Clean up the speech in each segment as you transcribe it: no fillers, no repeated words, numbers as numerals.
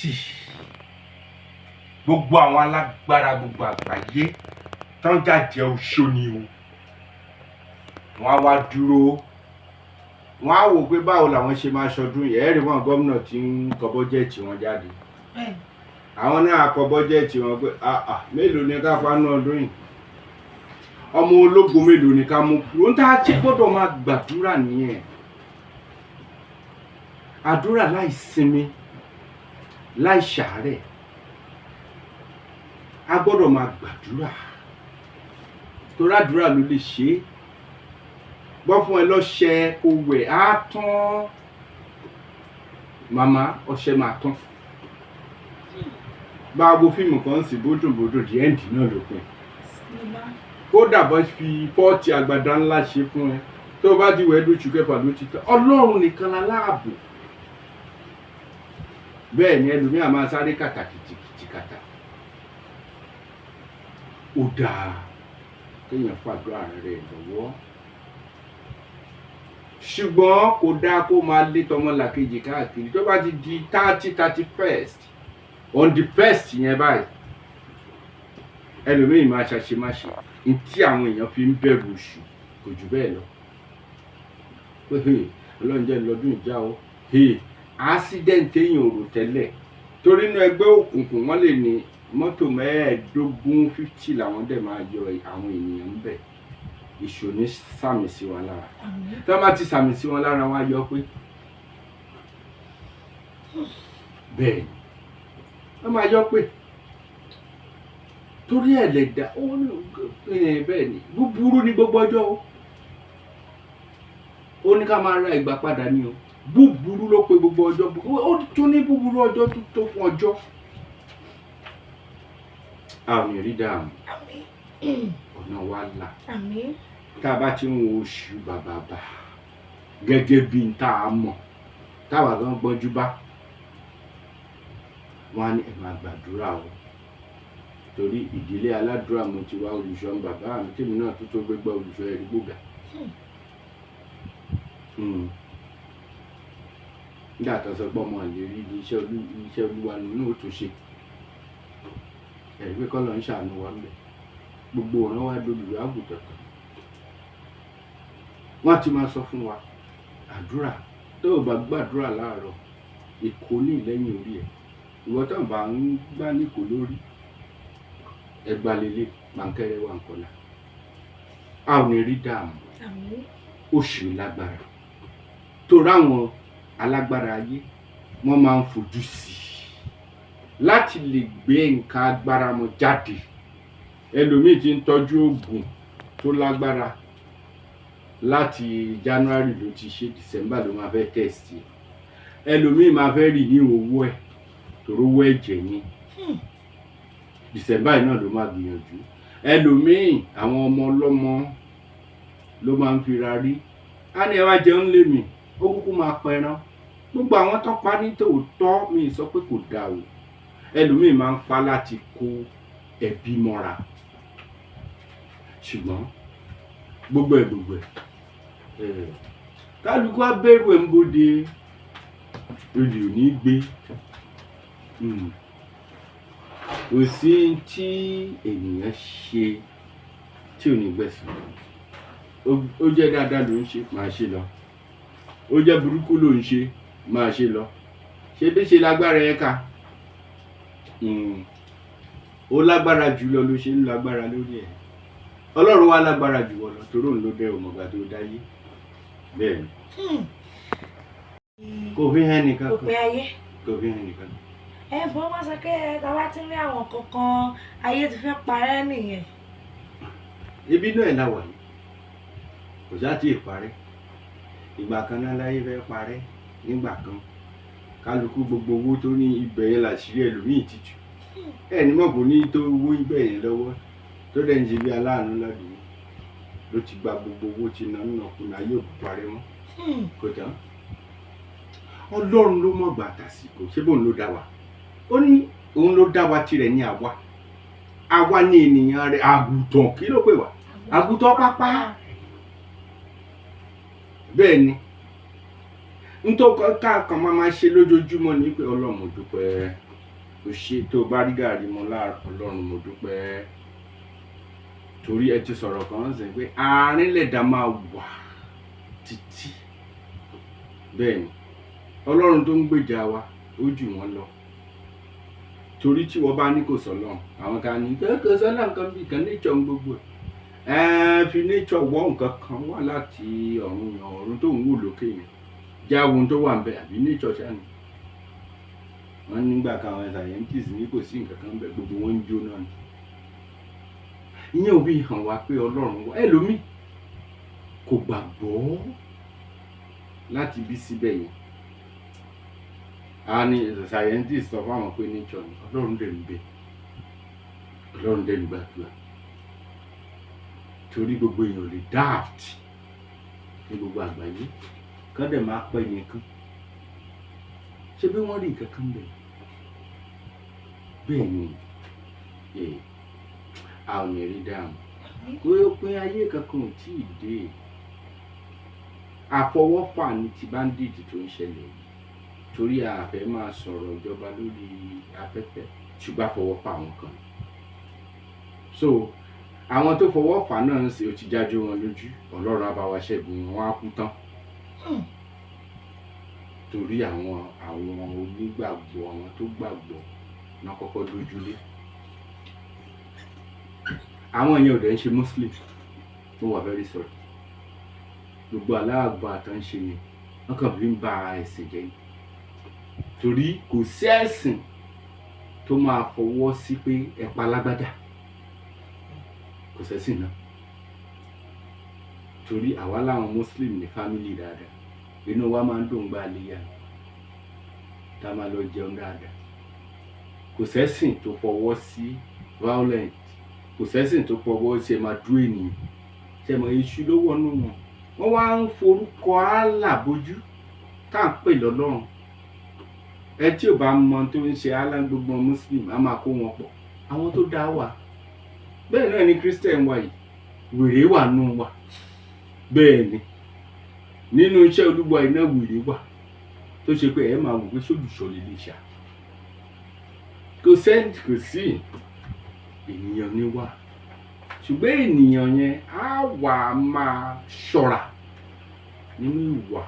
Kristi gbogbo àwọn alágbára gbogbo àgbáyé tán jàjẹ́ oṣó ni o wọ́n á wá dúró wọ́n á wò pé báwo làwọn ṣe máa ṣọdún yìí ẹ̀rí wọn gómìnà tí ń kọ bọ́jẹ́ẹ̀tì wọn jáde àwọn náà kọ bọ́jẹ́ẹ̀tì wọn pé mélòó ni ká fánú ọdún yìí ọmọ ológo mélòó ni ká mú kúrò ń tá a ṣe gbọ́dọ̀ máa gbàdúrà nìyẹn àdúrà láì sinmi láì ṣàárẹ̀ a gbọ́dọ̀ máa gbàdúrà torí àdúrà ló lè ṣe é gbọ́ fún ẹ lọ́ṣẹ owó ẹ̀ á tán màmá ọṣẹ máa tán bá a wo fíìmù kan sí bódòbódò di ẹ́ǹdì náà ló pin kódà bọ́ fi pọ́ọ̀tì àgbàdá ńlá ṣe fún ẹ tó o bá ti wẹ̀ lóṣù kẹfà ló ti tán ọlọ́run nìkan la láàbò bẹ́ẹ̀ ni ẹlòmíà máa sáré kàtàkìtì kàtà ó dáa kéèyàn fàdúrà rẹ̀ lọ́wọ́ ṣùgbọ́n kò dáa kó máa lé tọmọlàkejì káàkiri tó bá ti di 31st on the 1st yẹn báyìí ẹlòmíì máa ṣàṣemáṣe ní tí àwọn èèyàn fi ń bẹ̀rù oṣù kò jù bẹ́ẹ̀ lọ pé ọlọ́run jẹ́ lọ́dún ìjà o accident èèyàn ò rò tẹ́lẹ̀ torí inú ẹgbẹ́ òkùnkùn wọ́n lè ní mọ́tò 15 làwọn dẹ̀ máa yọ àwọn ènìyàn ń bẹ̀ ìṣòní sàmì sí wọn lára tí wọ́n bá ti sàmì sí wọn lára wọn á yọ pé bẹ́ẹ̀ ni wọ́n máa yọ pé torí ẹ̀lẹ́dà bẹ́ẹ̀ ni búburú ní gbogbo ọjọ́ ó ní ká máa ra ìgbà padà ní o búburú ló pé gbogbo ọjọ́ ó tún ní búburú ọjọ́ tó fún ọjọ́ àmì rí dààmú ọ̀nà wa là tá a bá ti ń wo oṣù bàbàbà gẹ́gẹ́ bí n tá a mọ̀ táwa gan gbọ́njú bá wọn á ní ẹ máa gbàdúrà o torí ìdílé aládùúrà mo ti wá olùṣọ́ bàbá mi tèmi náà tó gbégbá olùṣọ́ ẹ̀rí gbòógà nígbà tó sọ pé ọmọ àlèrí iṣẹ́ olúwa nínú ó tún ṣe ẹ̀rí pé kọ́ lọ ń ṣàánú wa ńbẹ̀ gbogbo ọ̀ràn wa lórí àgùntàn kan wọ́n ti máa sọ fún wa àdúrà tó o bá gbàdúrà láàárọ̀ èkó ní lẹ́yìn orí ẹ̀ ìwọ tó ń bá ń gbá níkò lórí ẹgbà lélẹ̀ pàǹkẹ́rẹ́ wà nkọ́lá a ò ní rí dààmú oṣù lágbára tó ráwọn alágbára ayé wọ́n máa ń fojú sí láti lè gbé nǹkan agbára wọn jáde ẹlòmíì ti ń tọ́jú oògùn tó lágbára láti January ló ti ṣe December ló máa fẹ́ test ẹlòmíì máa fẹ́ rì ní owó ẹ̀ tòró owó ẹ̀jẹ̀ ni December náà ló máa gbìyànjú ẹlòmíì àwọn ọmọ ọlọ́mọ ló máa ń fira rí á ní ẹ wá jẹun lé mi ó kúkú máa pẹran gbogbo àwọn tó pa ní tòótọ́ mi sọ pé kò dáa o ẹlòmíì máa ń pa láti kó ẹbí mọ́ra ṣùgbọ́n gbogbo ẹ̀ kálukú abẹ́rù ẹ̀ ń bóde olè ò ní gbé kò sí tí ènìyàn ṣe tí ò ní gbẹ̀san ó jẹ́ dáadáa ló ń ṣe máa ṣe lọ ó jẹ́ burúkú ló ń ṣe máa ṣe lọ ṣe bí ṣe lágbára ẹ̀ ká ó lágbára jùlọ ló ṣe ń lágbára lórí ẹ̀ ọlọ́run wá lágbára jù wọ́n lọ torí òun ló dẹ òmùgbà tó dáyé bẹ́ẹ̀ ni kò fi hàn nìkan kan kò fi hàn nìkan kan. ẹ bọ́ wá sọ pé tàwa ti ní àwọn kankan ayé ti fẹ́ parẹ́ nìyẹn. ibi náà ẹ̀ láwà yìí kò sá tí ì parẹ́ ìgbà kan náà láyé fẹ́ parẹ́ nígbà kan kálukú gbogbo owó tó ní ibẹ̀ yẹn làṣírí ẹlòmíì tìjú ẹ̀ ní mọ̀ kò ní tó owó ibẹ̀ yẹn lọ́wọ́ tó dẹ̀ ń ṣe bí aláàánú ládùúgbò ló ti gba gbogbo owó tí iná nínú ọkùnrin ayé òkú parẹ́ mọ́ kò tán ọlọ́run ló mọ̀ gbà tàsìkò ṣé bóun ló dá wa ó ní òun ló dá wa tirẹ̀ ní àwa ní ènìyàn rẹ̀ àgùntàn kí ló pè wá àgùntàn pápá bẹ́ẹ̀ ni nítorí ká kan máa ṣe lójoojúmọ́ ní pé Ọlọ́run mo dúpẹ́, o ṣé tó bá rí gàrí mu láàárọ̀, Ọlọ́run mo dúpẹ́. Torí ẹ ti sọ̀rọ̀ kan sìn pé àárín lẹ̀dá máa wà títí. Bẹ́ẹ̀ ni Ọlọ́run tó ń gbèjà wa ó jù wọ́n lọ. Torí tí wọ́n bá ní kò sọ́lọ́run, àwọn kan ní kò sọ́lọ́run nǹkan bí kan nature ń gbogbo ẹ̀. Fi nature wọ́ nǹkan kan wá láti ọ̀run tó ń wò lókè yẹn. Já ohun tó wà ń bẹ àbí nature ṣáà ni. Wọ́n nígbà kan àwọn scientists ní kò sí nǹkan kan bẹ, gbogbo wọn ń jóná ni. Ìyẹn ò bí hàn wá pé Ọlọ́run wà. Ẹlòmíì kò gbàgbọ́ láti bí síbẹ̀ yẹn. A ní scientists sọ fáwọn pé nature ni, Ọlọ́run dẹ̀ ń bẹ, Ọlọ́run dẹ̀ ń gbàdúrà. Torí gbogbo èèyàn lè daft ní gbogbo àgbáyé kán dẹ̀ máa pẹ́ nìkan. Ṣé bí wọ́n rí nǹkan kan bẹ̀? Bẹ́ẹ̀ ni a ò ní rí dáhùn. Pé ayé kankan ò tí ì dé. Àfọwọ́fà ni ti bandit tó ń ṣẹlẹ̀ yìí. Torí a fẹ́ máa sọ̀rọ̀ ìjọba lórí afẹ́fẹ́, ṣùgbọ́n àfọwọ́fà àwọn kan. So àwọn tó fọwọ́fà náà ń ṣe ó ti jájú wọn lójú. Ọlọ́run á bá wa ṣẹ́gun wọn, á kú tán. Torí àwọn onígbàgbọ́, àwọn tó gbàgbọ́ náà kọ́kọ́ dojúlé. Àwọn yẹn ò dẹ̀ ń ṣe Muslim. Mo wà very sorry. Gbogbo aláàgbà tó ń ṣe yẹn wọ́n kàn fi ń ba ẹ̀sìn jẹ́. Torí kò sí ẹ̀sìn tó máa fọwọ́ sí pé ẹ pa lágbádá. Kò sẹ́sìn náà. Torí àwa láwọn Muslim ní family dáadáa. Inú wa máa ń dùn gba àlèyá. Tá a máa lọ jẹun dáadáa. Kò sẹ́sìn tó fọwọ́ sí violence. Kò sẹ́sìn tó fọwọ́ sí ẹ máa dú ènìyàn. Ṣé mọ̀ iṣu ló wọnú wọn? Wọ́n wá ń forúkọ Allah bójú tá à ń pè lọ́lọ́run. Ẹ tí ò bá mọ tó ń ṣe Allah gbogbo Muslim á máa kó wọn pọ̀. Àwọn tó dá wà. Bẹ́ẹ̀ náà ni Christian wà yìí. Wèrè wà nù wà. Bẹ́ẹ̀ ni nínú iṣẹ́ Olúwa iná wèrè wà tó ṣe pé ẹ máa wò pé sólùṣọ́ lè lè ṣá. Kò sí ènìyàn ní wà. Ṣùgbọ́n ènìyàn yẹn á wà máa ṣọ́ra nínú ìwà,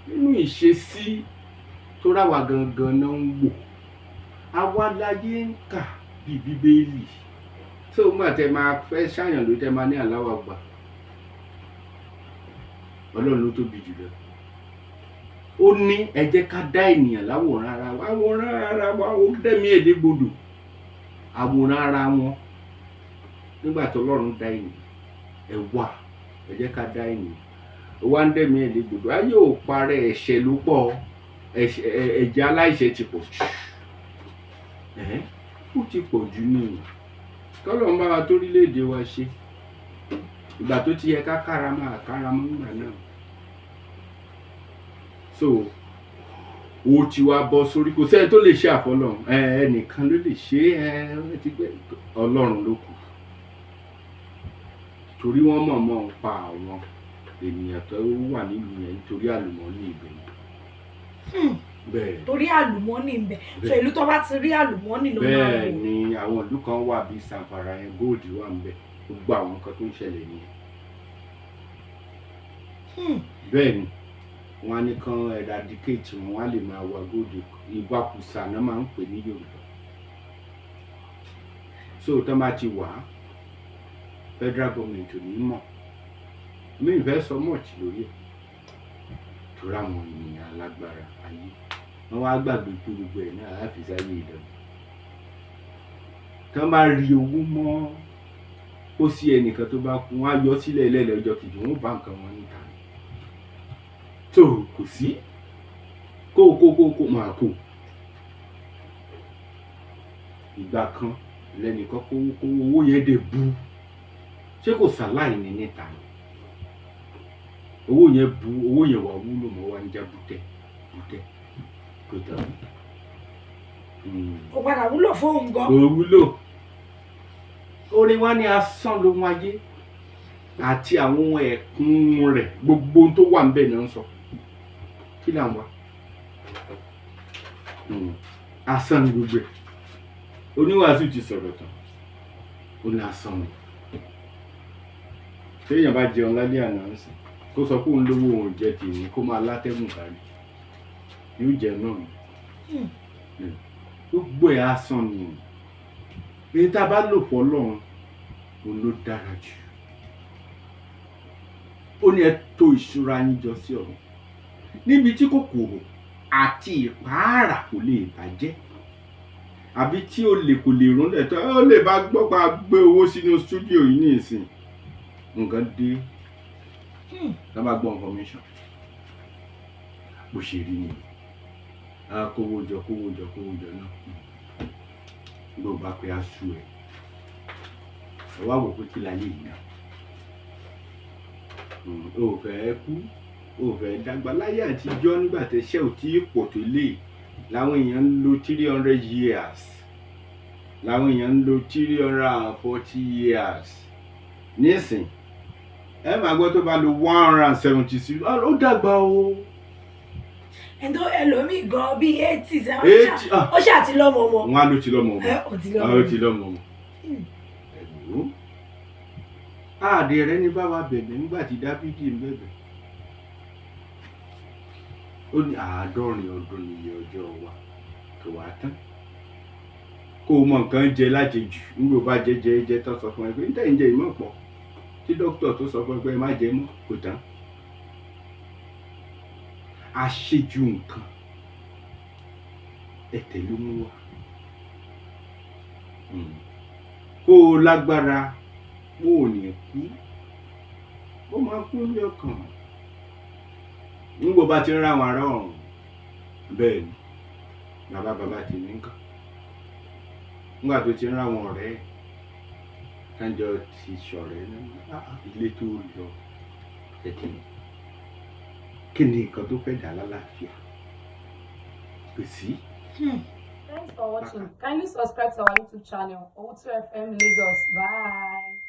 nínú ìṣesí tó ráwa gangan náà ń wò. Àwa láyé ń kà bí Bíbélì. Tó gbà tẹ máa fẹ́ ṣàyàn ló tẹ máa ní Allahu Akbar. Ọlọ́run ló tóbi jùlọ. Ó ní ẹ jẹ́ ká dá ènìyàn láwòrán ara wa. Àwòrán ara wa ó dẹ̀mí èdègbodò. Àwòrán ara wọn. Nígbà tí Ọlọ́run dá ènìyàn, ẹ wà, ẹ jẹ́ ká dá ènìyàn. Ó wá ń dẹ̀mí èdègbodò. Ayé ò parẹ́, ẹ̀ṣẹ̀ ló pọ̀. Ẹ̀jẹ̀ aláìṣẹ̀ ti pọ̀ jù. Ó ti pọ̀ jù ní. Kọ́lọ́run bá wa torílẹ̀-èdè wa ṣe. Ìgbà tó ti yẹ ká káramọ́ nígbà náà. So ó ti wá bọ́ sórí, kò sẹ́ni tó lè ṣe àfọlọ́run. Ẹnìkan ló lè ṣe é. Ti pé Ọlọ́run ló kù. Torí wọ́n mọ̀ọ́mọ̀ ń pa àwọn ènìyàn tó wà nílùú yẹn nítorí àlùmọ́ọ́nì ibẹ̀. Bẹ́ẹ̀. Torí àlùmọ́ọ́nì ibẹ̀. So ìlú tó bá ti rí àlùmọ́ọ́nì ló máa wò. Bẹ́ẹ̀ ni àwọn ìlú kan wà bíi Zamfara yẹn, góòdì wà ń bẹ. Gbogbo àwọn nǹkan tó ń ṣẹlẹ̀ nìyẹn. Bẹ́ẹ̀ ni wọ́n á ní kán eradicate wọn, wọ́n á lè máa wá góòdì. Ìwakùsà náà máa ń pè ní Yorùbá. So tó bá ti wà, federal government ò ní mọ̀. Mi ì fẹ́ sọ much lórí ẹ̀. Torí àwọn ènìyàn alágbára ayé. Wọ́n wá gbàgbé pé gbogbo ẹ̀ náà á fi sáyé ìdánwò. Tán bá rí owó mọ́ ó sí ẹnìkan tó bá kú, wọ́n á yọ sílẹ̀ lẹ́lẹ̀ ọjọ́ kejì, wọ́n bá nǹkan wọn níta. So kò sí kó máa kó. Ìgbà kan lẹ́nìkan kó owó yẹn dé bú. Ṣé kò ṣàláì ní níta? Owó yẹn wà wúlò mọ́ wá ń já bútẹ́ kò tán. Kò padà wúlò fóun gan. Kò wúlò. Orin wa ní asán ló wọn ayé àti àwọn ẹ̀kún rẹ̀, gbogbo tó wà ń bẹ̀ náà ń sọ. kí là ń wá asán ni gbogbo ẹ̀ oníwàásù ti sọ̀rọ̀ tán ó ní asán ni téèyàn bá jẹun lálẹ́ àná ń sìn kó sọ pé òun lówó òun jẹ tèmi kó máa látẹ́gùn kárí yóò jẹ náà ni gbogbo ẹ̀ asán ni èyí tá a bá lò fọ́ lọ́run òun ló dára jù ó ní ẹ tò ìṣúra yín jọ sí ọ̀run níbi tí kòkòrò àti ìpáàrà kò lè bàjẹ́ àbí tí olè kò lè rún lẹ́tọ́ ó lè bá gbọ́ pa gbé owó sínú stúdíò yìí ní ìsìn nǹkan dé ká bá gbọ́ information bó ṣe rí ni kówó jọ náà ló bá pé aṣọ ẹ̀ ẹ wá wò pé kí láyé yìí náà ó fẹ́ kú ó fẹ́ dàgbà láyé àtijọ́ nígbà tẹ́ṣẹ́ ò tí pọ̀ tó lè láwọn èèyàn ń lo 300 years láwọn èèyàn ń lo 340 years nísìn ẹ máa gbọ́ tó bá lo 176 ó dàgbà o. ẹ̀ńtọ́ ẹlòmíì gan bíi 80 ó ṣáà ti lọ́mọ ọmọ. wọn á ló ti lọ́mọ ọmọ ó ti lọ́mọ ọmọ. ẹ̀wọ̀n àdè rẹ ní bá wa bẹ̀bẹ̀ nígbà tí Dáfídì ń bẹ̀bẹ̀ ó ní 70 ọdún níye ọjọ́ wa tó wá tán kó o mọ nǹkan jẹ lájẹjù nígbà bá jẹ tó sọ fún ẹ pé níta ìjẹ ìmọ̀ pọ̀ tí dókítà tó sọ fún ẹ pé má jẹ mọ́ kò tán àṣejù nǹkan ẹ̀tẹ̀ ló mú wá kó o lágbára kó o ní kú ó máa kú ní ọkàn nígbà bá ti ń ráwọn ará ọ̀run bẹ́ẹ̀ ni bàbá ti ní nǹkan nígbà tó ti ń ráwọn ọ̀rẹ́ kájọ ti ṣọ̀rẹ́ ilé tó lọ ẹ̀kí kí ni nǹkan tó fẹ́ dà lálàáfíà kò sí. Thanks for watching. Kindly subscribe to our YouTube channel, Owutu FM Lagos. Bye.